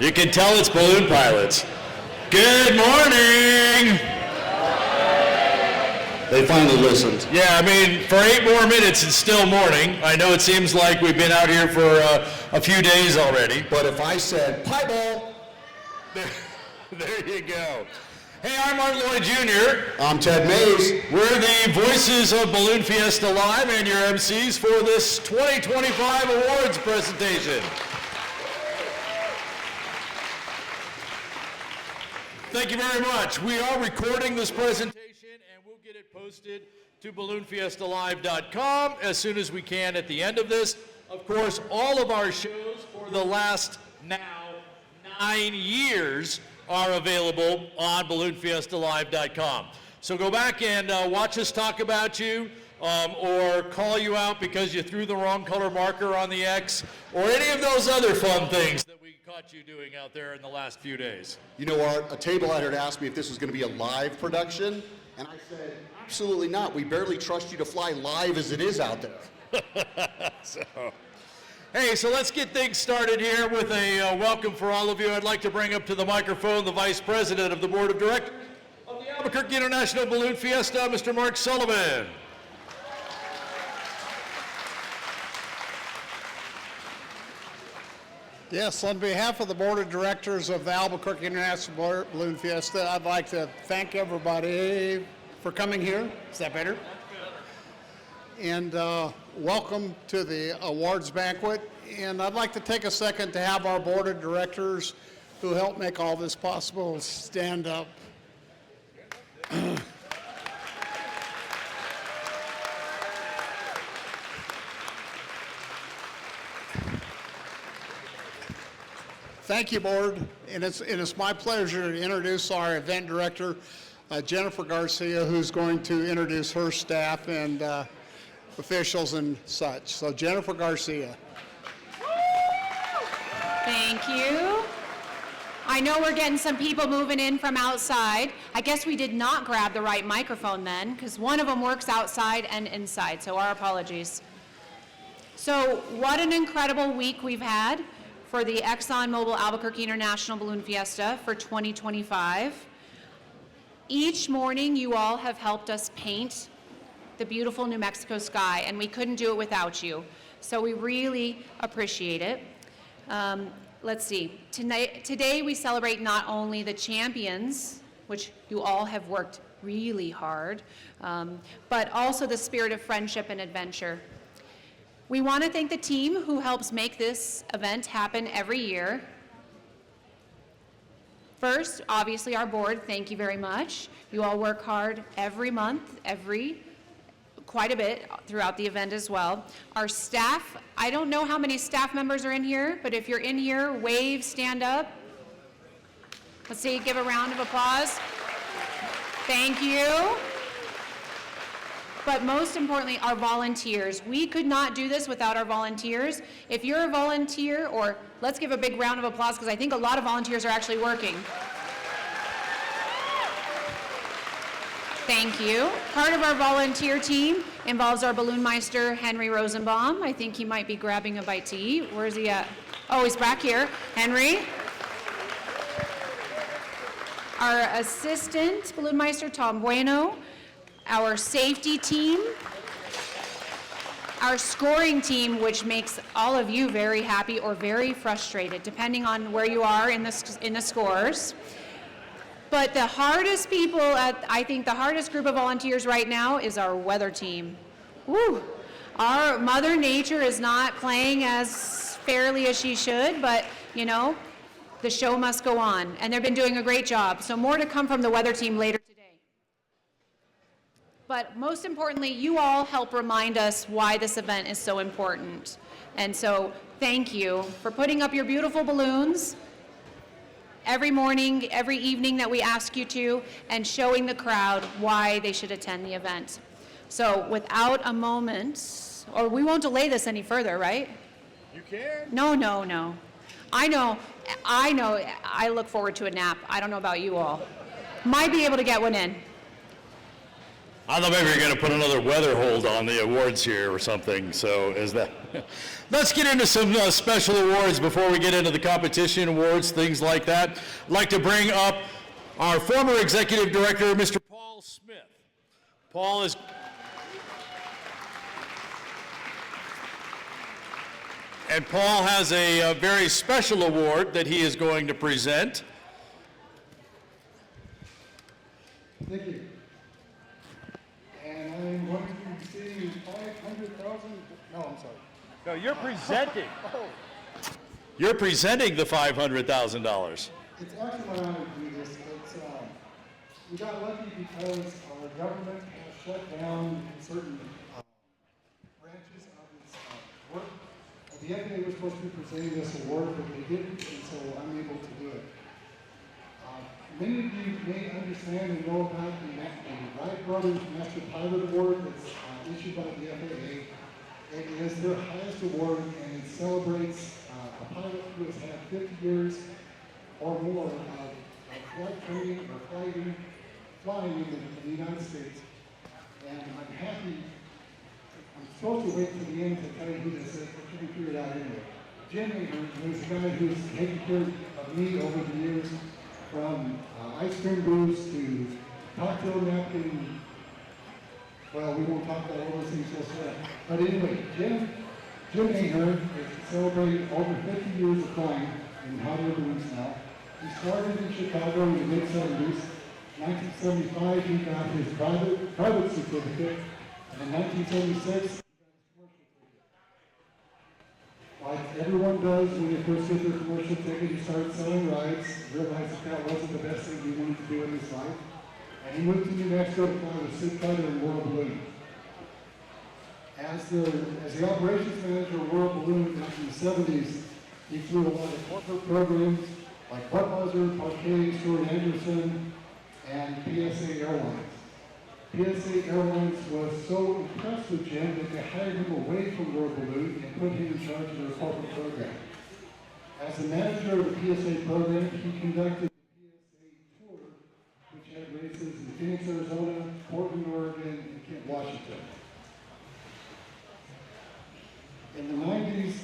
You can tell it's balloon pilots. Good morning! They finally listened. Yeah, I mean, for 8 more minutes, it's still morning. I know it seems like we've been out here for a few days already. But if I said, pie ball. There you go. Hey, I'm Martin Lloyd Jr. I'm Ted Mays. We're the voices of Balloon Fiesta Live and your MCs for this 2025 awards presentation. Thank you very much. We are recording this presentation and we'll get it posted to balloonfiestalive.com as soon as we can at the end of this. Of course, all of our shows for the last now 9 years are available on balloonfiestalive.com. So go back and watch us talk about you or call you out because you threw the wrong color marker on the X or any of those other fun things that we caught you doing out there in the last few days. You know, Art, a table out here to ask me if this was going to be a live production, and I said, absolutely not. We barely trust you to fly live as it is out there. So let's get things started here with a welcome for all of you. I'd like to bring up to the microphone the Vice President of the Board of Directors of the Albuquerque International Balloon Fiesta, Mr. Mark Sullivan. Yes, on behalf of the Board of Directors of the Albuquerque International Balloon Fiesta, I'd like to thank everybody for coming here. Is that better? And welcome to the awards banquet. And I'd like to take a second to have our Board of Directors who helped make all this possible stand up. Thank you, Board, and it's my pleasure to introduce our event director, Jennifer Garcia, who's going to introduce her staff and officials and such. So Jennifer Garcia. Thank you. I know we're getting some people moving in from outside. I guess we did not grab the right microphone then, because one of them works outside and inside, so our apologies. So what an incredible week we've had for the ExxonMobil Albuquerque International Balloon Fiesta for 2025. Each morning you all have helped us paint the beautiful New Mexico sky, and we couldn't do it without you. So we really appreciate it. Let's see, today we celebrate not only the champions, which you all have worked really hard, but also the spirit of friendship and adventure. We want to thank the team who helps make this event happen every year. First, obviously our board, thank you very much. You all work hard every month, quite a bit throughout the event as well. Our staff, I don't know how many staff members are in here, but if you're in here, wave, stand up. Let's see, give a round of applause. Thank you. But most importantly, our volunteers. We could not do this without our volunteers. If you're a volunteer, or let's give a big round of applause because I think a lot of volunteers are actually working. Thank you. Part of our volunteer team involves our balloon meister, Henry Rosenbaum. I think he might be grabbing a bite to eat. Where is he at? Oh, he's back here. Henry. Our assistant balloon meister, Tom Bueno. Our safety team, our scoring team, which makes all of you very happy or very frustrated, depending on where you are in the scores. But the hardest people, I think the hardest group of volunteers right now is our weather team. Woo! Our Mother Nature is not playing as fairly as she should, but you know, the show must go on, and they've been doing a great job. So more to come from the weather team later today. But most importantly, you all help remind us why this event is so important. And so thank you for putting up your beautiful balloons every morning, every evening that we ask you to, and showing the crowd why they should attend the event. So without a moment, or we won't delay this any further, right? You can. No. I know, I look forward to a nap. I don't know about you all. Might be able to get one in. I thought maybe you're going to put another weather hold on the awards here or something, so is that... Let's get into some special awards before we get into the competition awards, things like that. I'd like to bring up our former executive director, Mr. Paul Smith. Paul is... And Paul has a very special award that he is going to present. Thank you. And I'm going to be receiving 500,000. No, I'm sorry. No, you're presenting. You're presenting the $500,000. It's actually my honor to do this. We got lucky because our government has shut down certain branches of its work. The FAA was supposed to be presenting this award, but they didn't, and so I'm able to do it. Many of you may understand and know about the Wright Brothers Master Pilot Award that's issued by the FAA. It is their highest award, and it celebrates a pilot who has had 50 years or more of flight training or flying in the United States. And I'm happy. I'm supposed to wait to the end to tell you who this is, but you can figure it out anyway. Jim Ahern, who's the guy who's taken care of me over the years, from ice cream booths to cocktail napkin. Well, we won't talk about all those things just yet. But anyway, Jim Ahern is celebrating over 50 years of flying in hot air balloons now. He started in Chicago in the mid-70s. 1975, he got his private certificate. And in 1976, he got his commercial ticket. Like everyone does when they first get their commercial ticket, he started selling rides, realized that wasn't the best thing he wanted to do in his life. And he moved to New Mexico to fly with Sid Cutter and World Balloon. As the operations manager of World Balloon back in the 70s, he flew a lot of corporate programs like Budweiser, Parquet, Stuart Anderson, and PSA Airlines. PSA Airlines was so impressed with Jim that they hired him away from World Balloon and put him in charge of their corporate program. As the manager of the PSA program, he conducted the PSA tour, which had races in Phoenix, Arizona, Portland, Oregon, and Kent, Washington. In the 90s,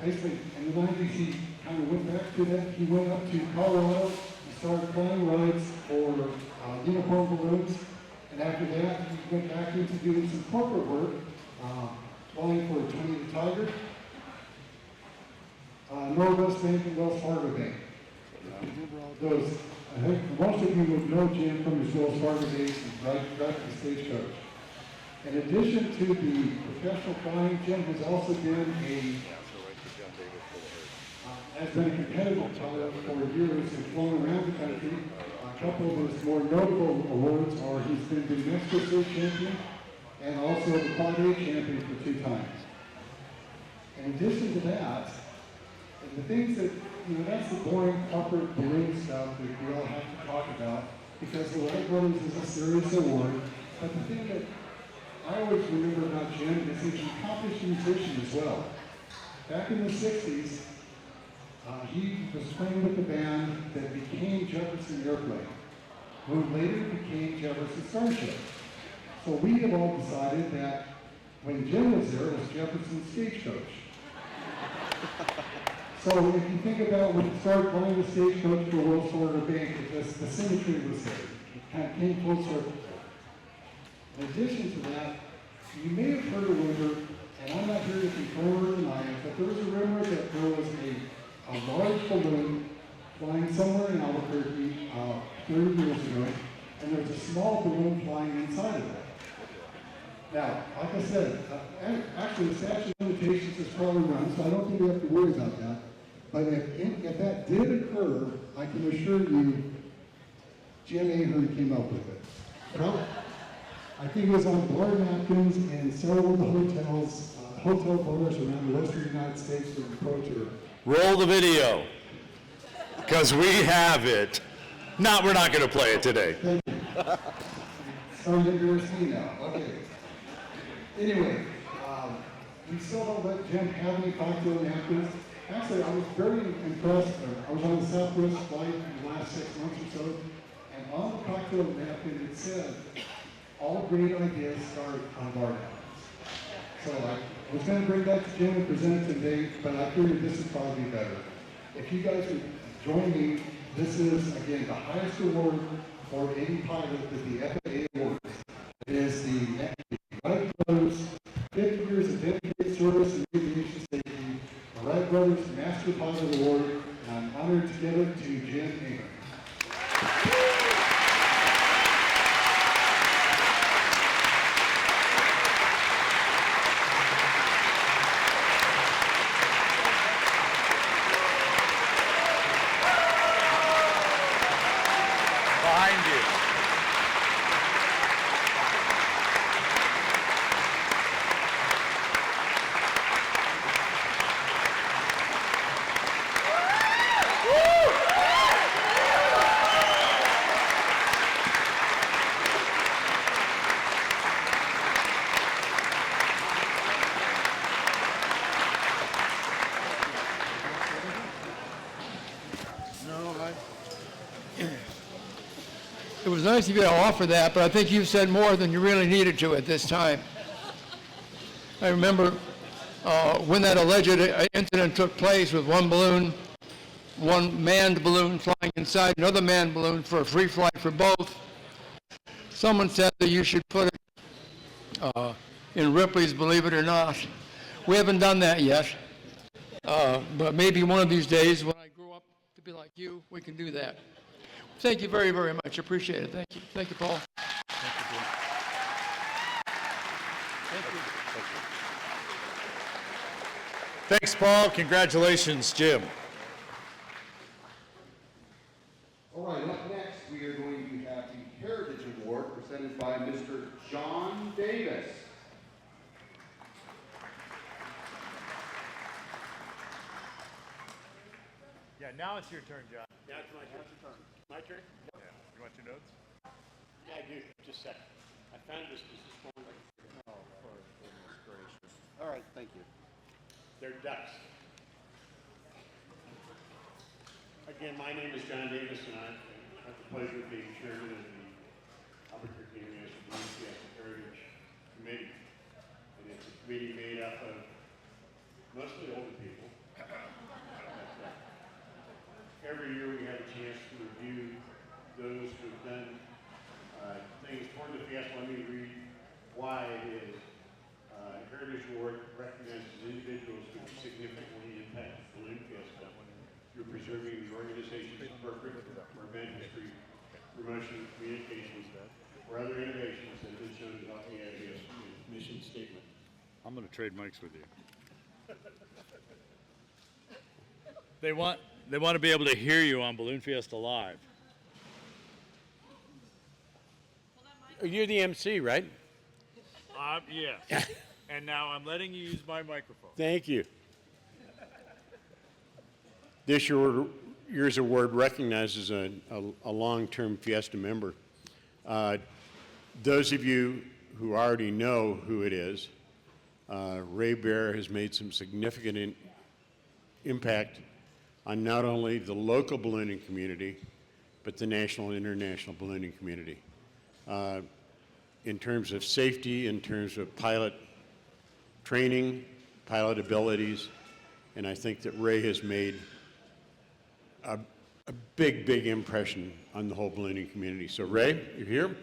he kind of went back to that. He went up to Colorado, he started flying rides for uniform balloons. And after that, he went back into doing some corporate work, flying for Tony the Tiger, Northwest Bank, and Wells Fargo Bank. Those, I think most of you would know Jim from his Wells Fargo days and driving the Stagecoach. In addition to the professional flying, Jim has also been has been a competitive pilot for years and flown around the country. A couple of his more notable awards are he's been the Mexico State champion and also the Quad A champion for 2 times. In addition to that, and the things that, that's the boring corporate balloon stuff that we all have to talk about because the Wright Brothers is a serious award. But the thing that I always remember about Jim is he's an accomplished musician as well. Back in the 60s, he was playing with the band that became Jefferson Airplane, who later became Jefferson Starship. So we have all decided that when Jim was there, it was Jefferson Stagecoach. So if you think about when you started playing the Stagecoach for Wells Fargo Bank, the symmetry was there. It kind of came full circle. In addition to that, you may have heard a rumor, and I'm not here to confirm or deny it, but there was a rumor that there was a large balloon flying somewhere in Albuquerque 30 years ago, and there was a small balloon flying inside of it. Now, like I said, actually the statute of limitations is probably run, so I don't think we have to worry about that. But if that did occur, I can assure you, Jim Ahern came up with it. I think it was on bar napkins in several of the hotels, hotel bars around the western United States that approach her. Roll the video, because we have it. No, we're not going to play it today. Thank you. Starting to embarrass me now. Okay. Anyway, we still don't let Jim have any cocktail napkins. Actually, I was very impressed. I was on the Southwest flight in the last 6 months or so, and on the cocktail napkin it said, all great ideas start on bar downs. So I was going to bring that to Jim and present it today, but I figured this would probably be better. If you guys would join me, this is, again, the highest award for any pilot that the FAA awards. It is the Wright Brothers 50 Years of Dedicated Service and Aviation Safety, the Wright Brothers Master Pilot Award, and I'm honored to give it to Jim Hamer. Behind you. It was nice of you to offer that, but I think you've said more than you really needed to at this time. I remember when that alleged incident took place with one balloon, one manned balloon flying inside another manned balloon for a free flight for both. Someone said that you should put it in Ripley's Believe It or Not. We haven't done that yet, but maybe one of these days when I grow up to be like you, we can do that. Thank you very, very much. Appreciate it. Thank you. Thank you, Paul. Thanks, Paul. Congratulations, Jim. All right, up next, we are going to have the Heritage Award presented by Mr. John Davis. Yeah, now it's your turn, John. Now it's my turn. My turn? Yeah. You want your notes? Yeah, I do. Just a second. I found this morning. Oh, for goodness gracious. All right, thank you. They're ducks. Again, my name is John Davis, and I have the pleasure of being chairman of the Albuquerque International Balloon Fiesta Heritage Committee. And it's a committee made up of mostly older people. Every year we have a chance to review those who have done things toward the Fiesta. Let me read why it is. Heritage Award recognizes individuals who have significantly impacted Balloon Fiesta through preserving the organization's corporate or event history, promotion, communications, or other innovations that have been shown to help the AIB's mission statement. I'm going to trade mics with you. They want to be able to hear you on Balloon Fiesta Live. You're the MC, right? Yes. And now I'm letting you use my microphone. Thank you. This year's award recognizes a long-term Fiesta member. Those of you who already know who it is, Ray Bear has made some significant impact on not only the local ballooning community, but the national and international ballooning community. In terms of safety, in terms of pilot training, pilot abilities, and I think that Ray has made a big, big impression on the whole ballooning community. So Ray, you're here.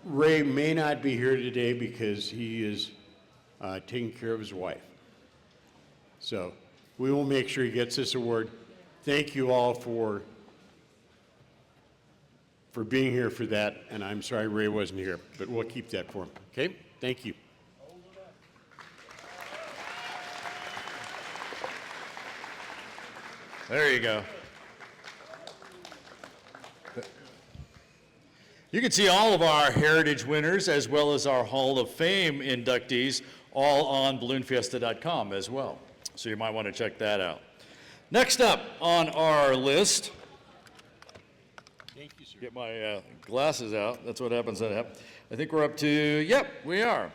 Ray may not be here today because he is taking care of his wife. So we will make sure he gets this award. Thank you all for being here for that, and I'm sorry Ray wasn't here, but we'll keep that for him, okay? Thank you. There you go. You can see all of our Heritage winners as well as our Hall of Fame inductees all on balloonfiesta.com as well. So you might want to check that out. Next up on our list, Thank you, sir. get my glasses out. That's what happens. I think we're up to, yep, we are.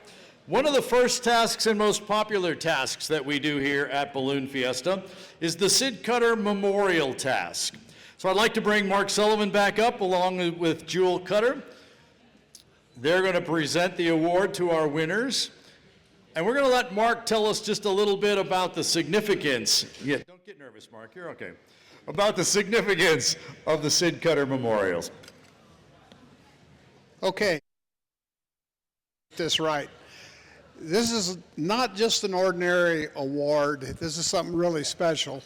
One of the first tasks and most popular tasks that we do here at Balloon Fiesta is the Sid Cutter Memorial Task. So I'd like to bring Mark Sullivan back up along with Jewel Cutter. They're going to present the award to our winners. And we're going to let Mark tell us just a little bit about the significance. Yeah, don't get nervous, Mark. You're okay. About the significance of the Sid Cutter Memorials. Okay. This right. This is not just an ordinary award. This is something really special.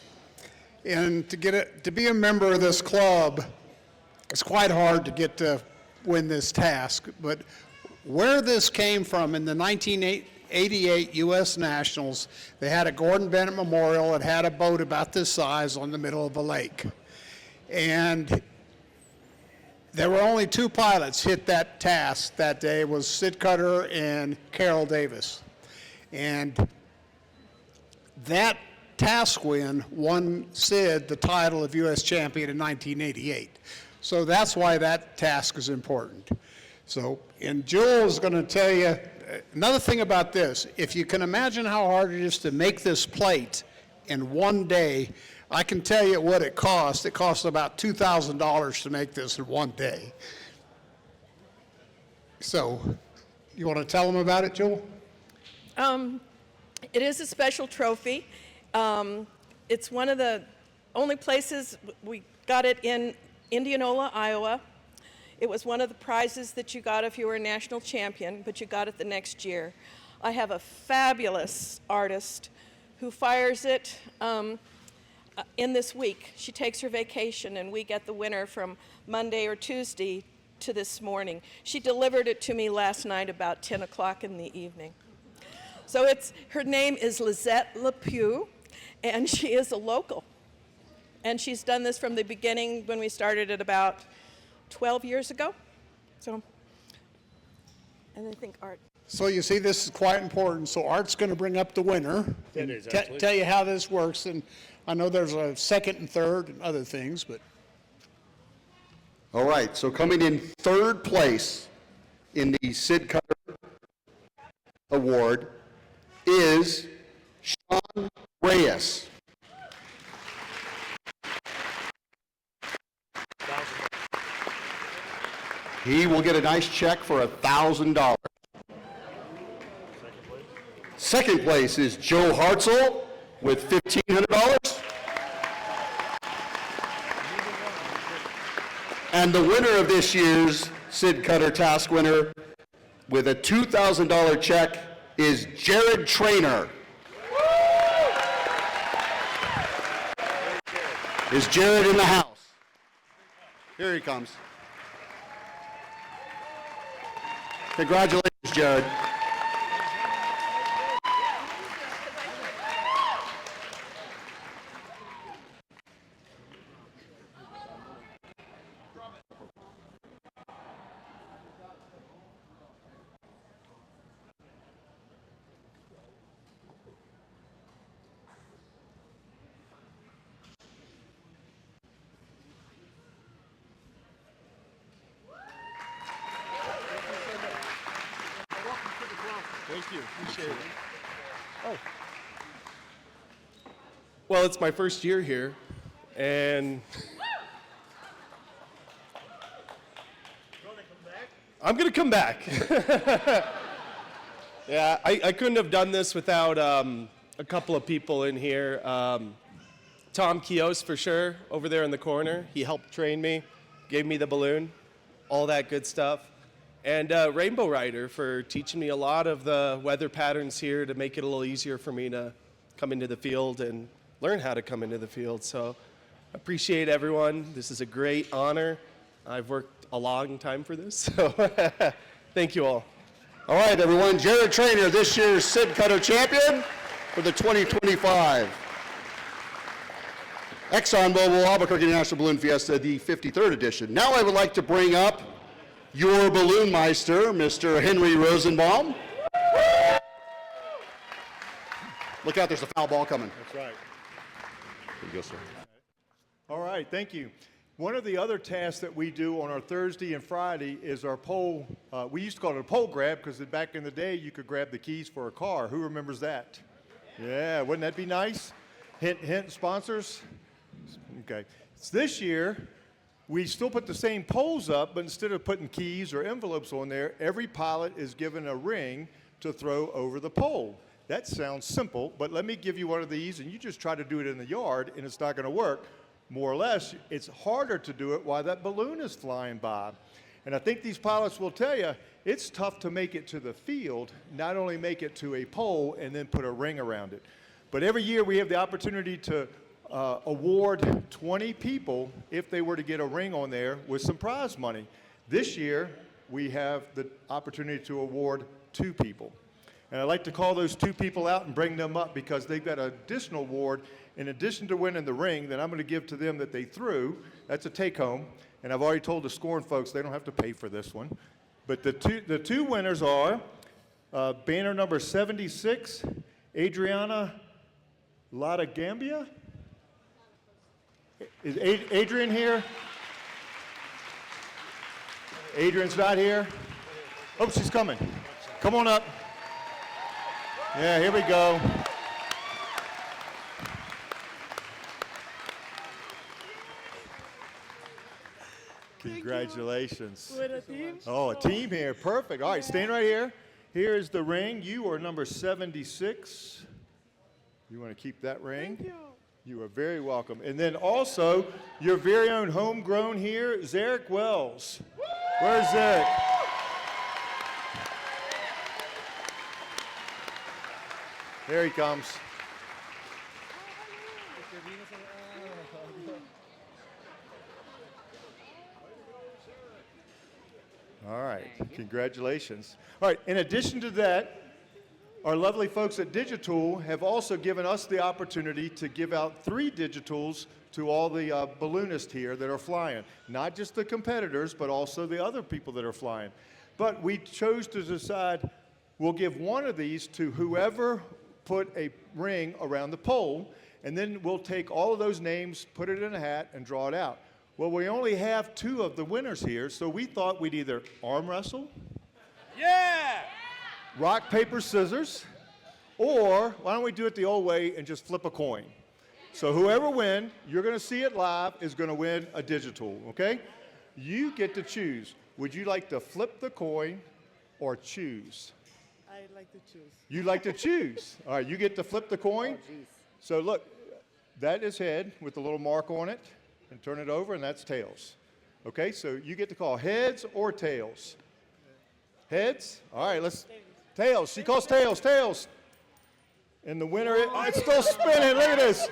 And to be a member of this club, it's quite hard to get to win this task. But where this came from in the 1988 U.S. Nationals, they had a Gordon Bennett Memorial. It had a boat about this size on the middle of a lake. And there were only two pilots hit that task that day. It was Sid Cutter and Carroll Davis. And that task win won Sid the title of U.S. champion in 1988. So that's why that task is important. So, and Jewel is going to tell you another thing about this. If you can imagine how hard it is to make this plate in one day, I can tell you what it cost. It cost about $2,000 to make this in one day. So, you want to tell them about it, Jewel? It is a special trophy. It's one of the only places we got it in Indianola, Iowa. It was one of the prizes that you got if you were a national champion, but you got it the next year. I have a fabulous artist who fires it in this week. She takes her vacation, and we get the winner from Monday or Tuesday to this morning. She delivered it to me last night about 10 o'clock in the evening. So her name is Lizette Lepew, and she is a local. And she's done this from the beginning when we started it about 12 years ago. So, and I think Art. So you see, this is quite important. So Art's going to bring up the winner and tell you how this works. And I know there's a second and third and other things, but. All right, so coming in third place in the Sid Cutter Award is Sean Reyes. He will get a nice check for $1,000. Second place is Joe Hartzell with $1,500. And the winner of this year's Sid Cutter Task winner with a $2,000 check is Jared Trainer. Is Jared in the house? Here he comes. Congratulations, Jared. Thank you. Appreciate it. Oh. Well, it's my first year here, and I'm going to come back. Yeah, I couldn't have done this without a couple of people in here. Tom Kios, for sure, over there in the corner. He helped train me, gave me the balloon, all that good stuff. And Rainbow Rider for teaching me a lot of the weather patterns here to make it a little easier for me to come into the field and learn how to come into the field. So I appreciate everyone. This is a great honor. I've worked a long time for this, so thank you all. All right, everyone. Jared Trainer, this year's Sid Cutter champion for the 2025 ExxonMobil Albuquerque National Balloon Fiesta, the 53rd edition. Now I would like to bring up your balloon meister, Mr. Henry Rosenbaum. Look out, there's a foul ball coming. That's right. There you go, sir. All right, thank you. One of the other tasks that we do on our Thursday and Friday is our pole. We used to call it a pole grab because back in the day you could grab the keys for a car. Who remembers that? Yeah, wouldn't that be nice? Hint, hint, sponsors. Okay. So this year, we still put the same poles up, but instead of putting keys or envelopes on there, every pilot is given a ring to throw over the pole. That sounds simple, but let me give you one of these, and you just try to do it in the yard, and it's not going to work. More or less, it's harder to do it while that balloon is flying by. And I think these pilots will tell you, it's tough to make it to the field, not only make it to a pole and then put a ring around it. But every year we have the opportunity to award 20 people if they were to get a ring on there with some prize money. This year, we have the opportunity to award 2 people. And I'd like to call those 2 people out and bring them up because they've got an additional award in addition to winning the ring that I'm going to give to them that they threw. That's a take-home. And I've already told the scoring folks they don't have to pay for this one. But the two winners are banner number 76, Adriana Latagambia. Is Adrian here? Adrian's not here. Oh, she's coming. Come on up. Yeah, here we go. Congratulations. What a team. Oh, a team here. Perfect. All right, stand right here. Here is the ring. You are number 76. You want to keep that ring? Thank you. You are very welcome. And then also, your very own homegrown here, Zarek Wells. Where's Zarek? There he comes. All right, congratulations. All right, in addition to that, our lovely folks at Digitool have also given us the opportunity to give out 3 Digitools to all the balloonists here that are flying. Not just the competitors, but also the other people that are flying. But we chose to decide we'll give one of these to whoever put a ring around the pole, and then we'll take all of those names, put it in a hat, and draw it out. Well, we only have 2 of the winners here, so we thought we'd either arm wrestle, rock, paper, scissors, or why don't we do it the old way and just flip a coin? So whoever wins, you're going to see it live, is going to win a Digitool, okay? You get to choose. Would you like to flip the coin or choose? I'd like to choose. You like to choose. All right, you get to flip the coin. So look, that is head with a little mark on it, and turn it over, and that's tails. Okay, so you get to call heads or tails. Heads? All right, let's, tails. She calls tails, tails. And the winner, it's still spinning, look at this.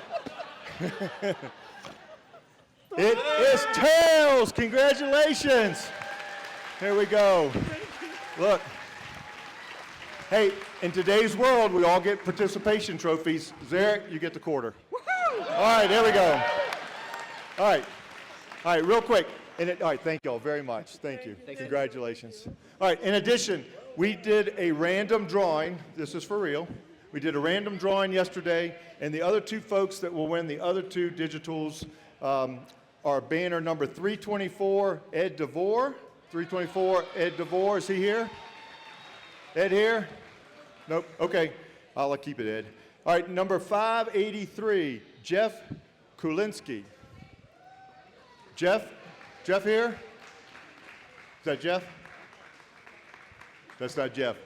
It is tails, congratulations. Here we go. Look. Hey, in today's world, we all get participation trophies. Zarek, you get the quarter. All right, there we go. All right, real quick. All right, thank you all very much. Thank you. Congratulations. All right, in addition, we did a random drawing. This is for real. We did a random drawing yesterday, and the other 2 folks that will win the other 2 Digitools are banner number 324, Ed DeVore. 324, Ed DeVore. Is he here? Ed here? Nope. Okay. I'll keep it, Ed. All right, number 583, Jeff Kulinski. Jeff here? Is that Jeff? That's not Jeff.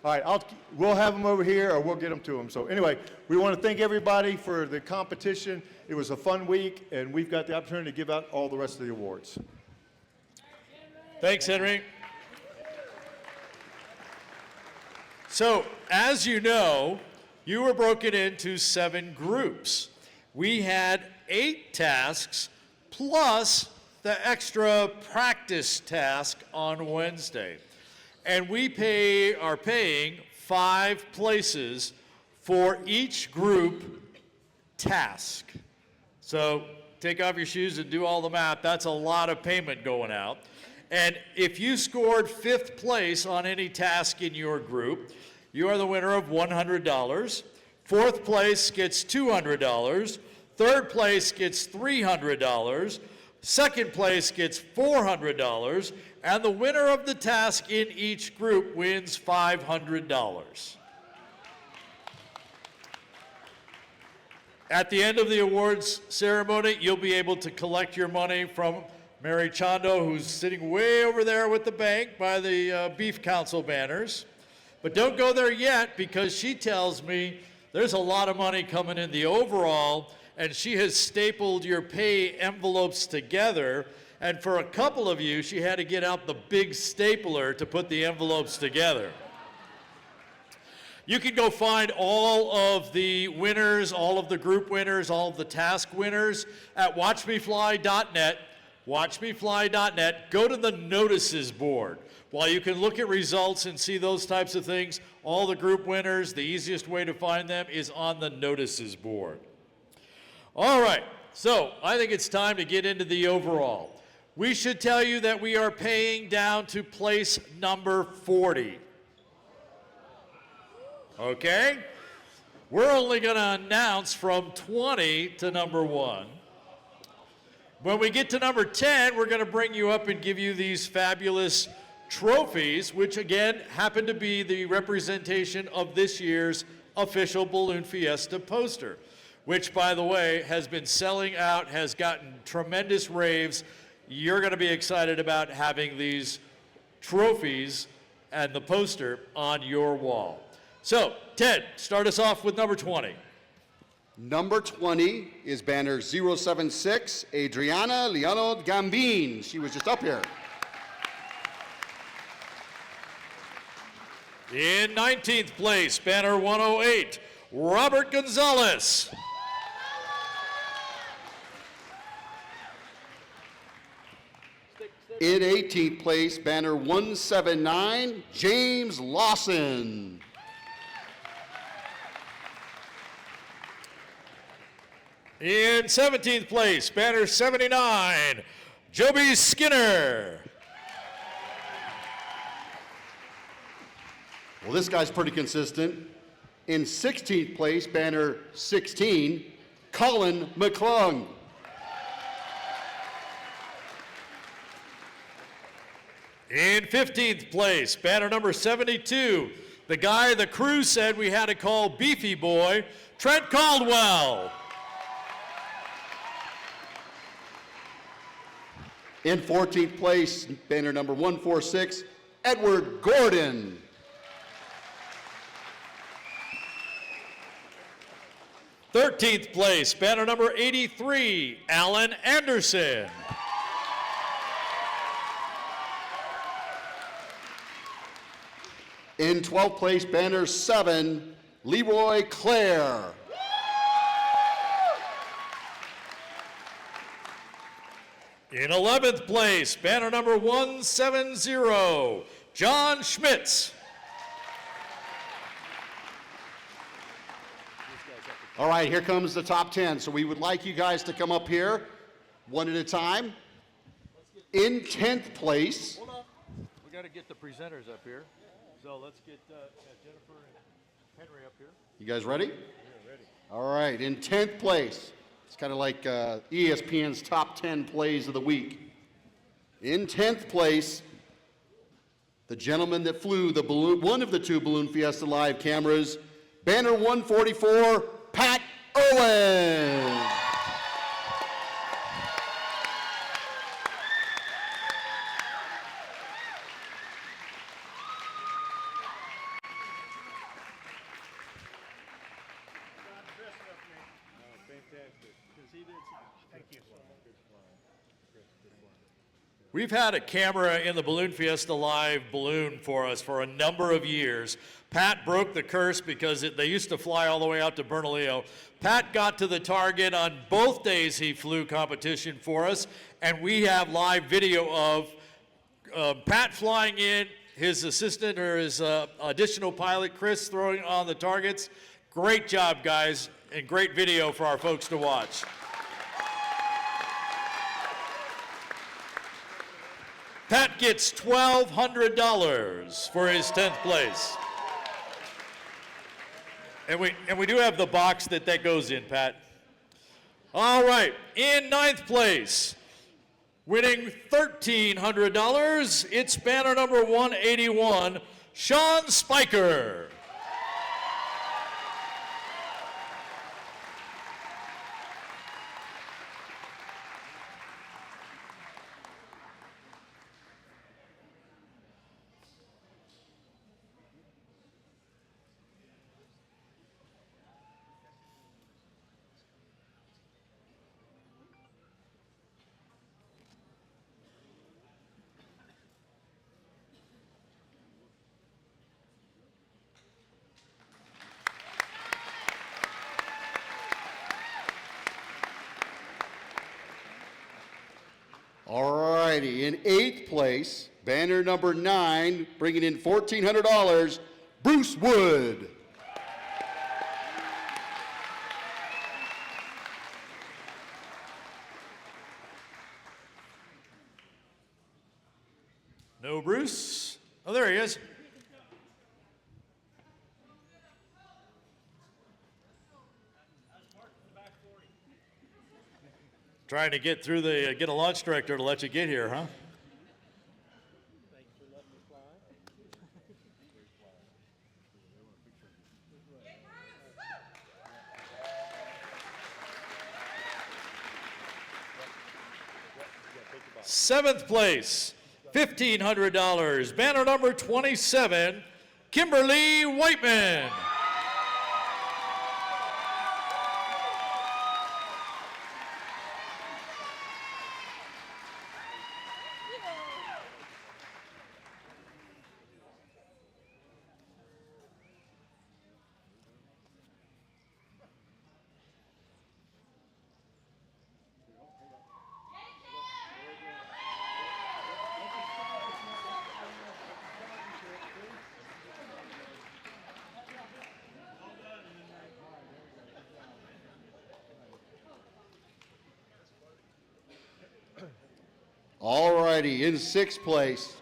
All right, we'll have him over here, or we'll get him to him. So anyway, we want to thank everybody for the competition. It was a fun week, and we've got the opportunity to give out all the rest of the awards. Thanks, Henry. So, as you know, you were broken into 7 groups. We had 8 tasks plus the extra practice task on Wednesday. And we are paying 5 places for each group task. So take off your shoes and do all the math. That's a lot of payment going out. And if you scored 5th place on any task in your group, you are the winner of $100. 4th place gets $200. 3rd place gets $300. Second place gets $400, and the winner of the task in each group wins $500. At the end of the awards ceremony, you'll be able to collect your money from Mary Chondo, who's sitting way over there with the bank by the Beef Council banners. But don't go there yet, because she tells me there's a lot of money coming in the overall, and she has stapled your pay envelopes together. And for a couple of you, she had to get out the big stapler to put the envelopes together. You can go find all of the winners, all of the group winners, all of the task winners at watchmefly.net. Watchmefly.net. Go to the notices board. While you can look at results and see those types of things, all the group winners, the easiest way to find them is on the notices board. All right, so I think it's time to get into the overall. We should tell you that we are paying down to place number 40. Okay? We're only going to announce from 20 to number 1. When we get to number 10, we're going to bring you up and give you these fabulous trophies, which again happen to be the representation of this year's official Balloon Fiesta poster, which, by the way, has been selling out, has gotten tremendous raves. You're going to be excited about having these trophies and the poster on your wall. So, Ted, start us off with number 20. Number 20 is banner 076, Adriana Leonard Gambin. She was just up here. In 19th place, banner 108, Robert Gonzalez. In 18th place, banner 179, James Lawson. In 17th place, banner 79, Joby Skinner. Well, this guy's pretty consistent. In 16th place, banner 16, Colin McClung. In 15th place, banner number 72, the guy the crew said we had to call Beefy Boy, Trent Caldwell. In 14th place, banner number 146, Edward Gordon. In 13th place, banner number 83, Alan Anderson. In 12th place, banner 7, Leroy Clare. In 11th place, banner number 170, John Schmitz. All right, here comes the top 10. So we would like you guys to come up here one at a time. In 10th place, Hold on. We got to get the presenters up here. So let's get Jennifer and Henry up here. you guys ready? Yeah, ready. All right, in 10th place, it's kind of like ESPN's top 10 plays of the week. In 10th place, the gentleman that flew the balloon, one of the two Balloon Fiesta Live cameras, banner 144, Pat Owen. We've had a camera in the Balloon Fiesta Live balloon for us for a number of years. Pat broke the curse because they used to fly all the way out to Bernalillo. Pat got to the target on both days he flew competition for us, and we have live video of Pat flying in, his assistant or his additional pilot, Chris, throwing on the targets. Great job, guys, and great video for our folks to watch. Pat gets $1,200 for his 10th place. And we do have the box that goes in, Pat. All right, in 9th place, Winning $1,300, it's banner number 181, Sean Spiker. All righty, in 8th place, banner number 9, bringing in $1,400, Bruce Wood. No Bruce. Oh, there he is. Trying to get through get a launch director to let you get here, huh? Seventh place, $1,500, banner number 27, Kimberly Whiteman. All righty, in 6th place,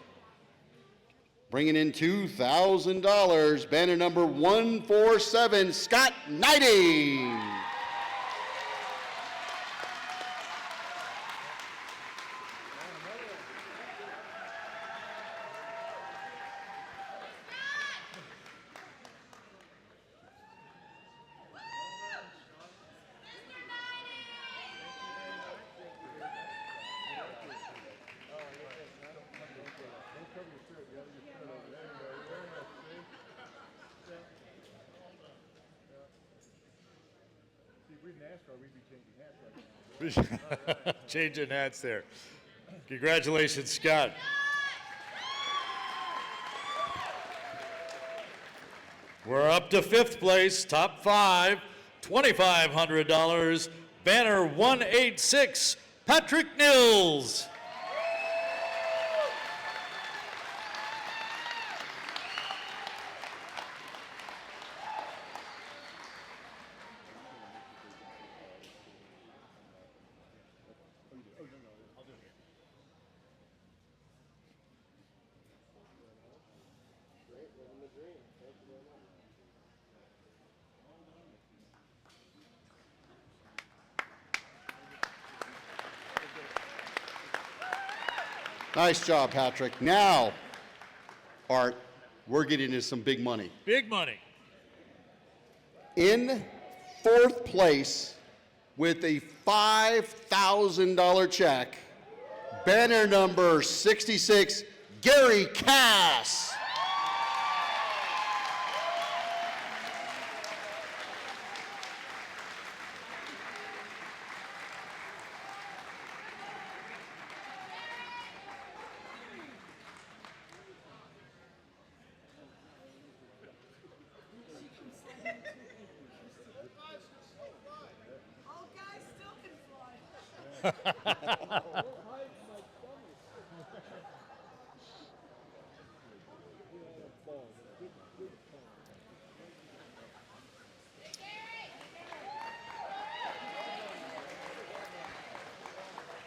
bringing in $2,000, banner number 147, Scott Knighting. Changing hats there. Congratulations, Scott. We're up to 5th place, top 5, $2,500, banner 186, Patrick Nils. Nice job, Patrick. Now, Art, we're getting into some big money. Big money. In 4th place, with a $5,000 check, banner number 66, Gary Cass.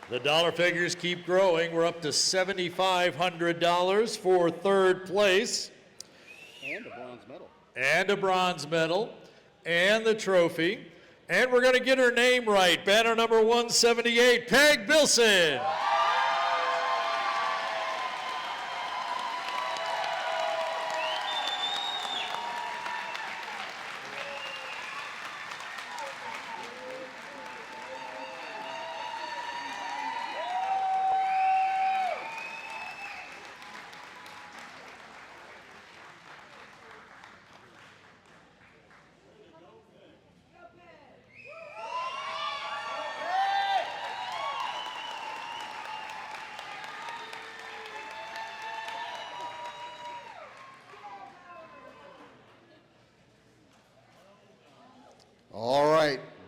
The dollar figures keep growing. We're up to $7,500 for 3rd place. And a bronze medal. And a bronze medal. And the trophy. And we're going to get her name right. Banner number 178, Peg Bilson.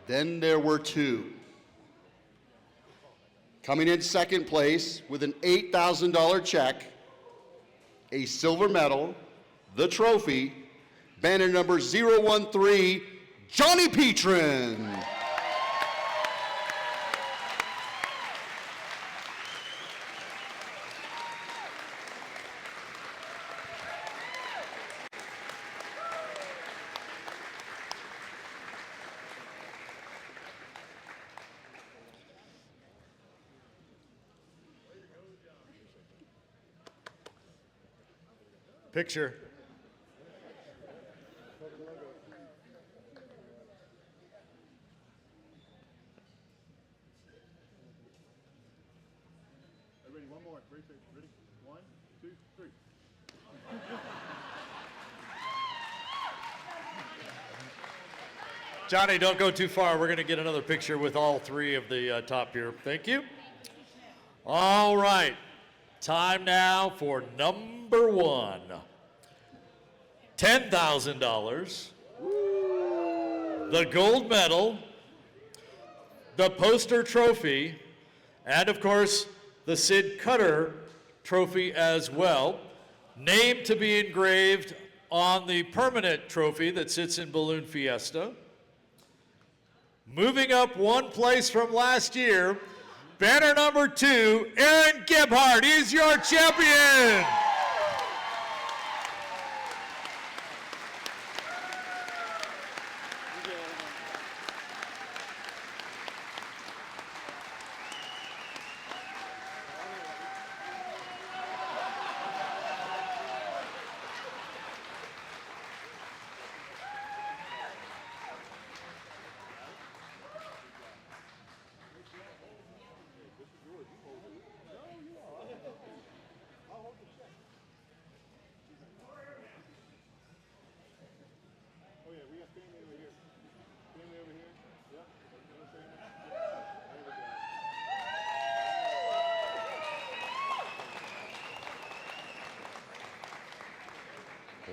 Then there were two. Coming in second place with an $8,000 check, a silver medal, the trophy, banner number 013, Johnny Petrin. Picture. Ready, one more. Ready, ready. 1, 2, 3. Johnny, don't go too far. We're going to get another picture with all three of the top here. Thank you. All right. Time now for number one. $10,000. The gold medal. The poster trophy. And, of course, the Sid Cutter trophy as well. Name to be engraved on the permanent trophy that sits in Balloon Fiesta. Moving up one place from last year, banner number 2, Aaron Gebhardt is your champion.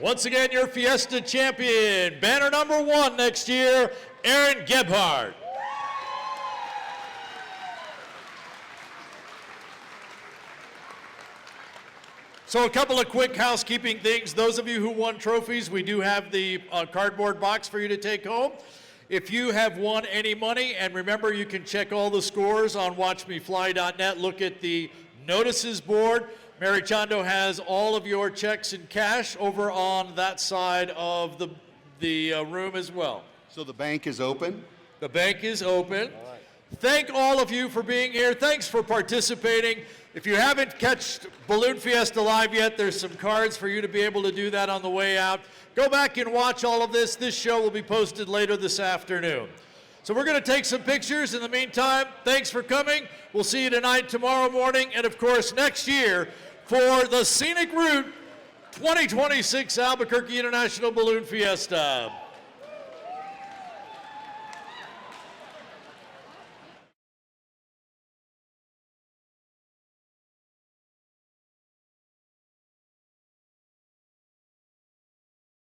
Once again, your Fiesta champion, banner number 1 next year, Aaron Gebhardt. So a couple of quick housekeeping things. Those of you who won trophies, we do have the cardboard box for you to take home. If you have won any money, and remember you can check all the scores on watchmefly.net, look at the notices board. Mary Chondo has all of your checks and cash over on that side of the room as well. So the bank is open? The bank is open. Thank all of you for being here. Thanks for participating. If you haven't catched Balloon Fiesta Live yet, there's some cards for you to be able to do that on the way out. Go back and watch all of this. This show will be posted later this afternoon. So we're going to take some pictures. In the meantime, thanks for coming. We'll see you tonight, tomorrow morning, and of course next year for the Scenic Route 2026 Albuquerque International Balloon Fiesta.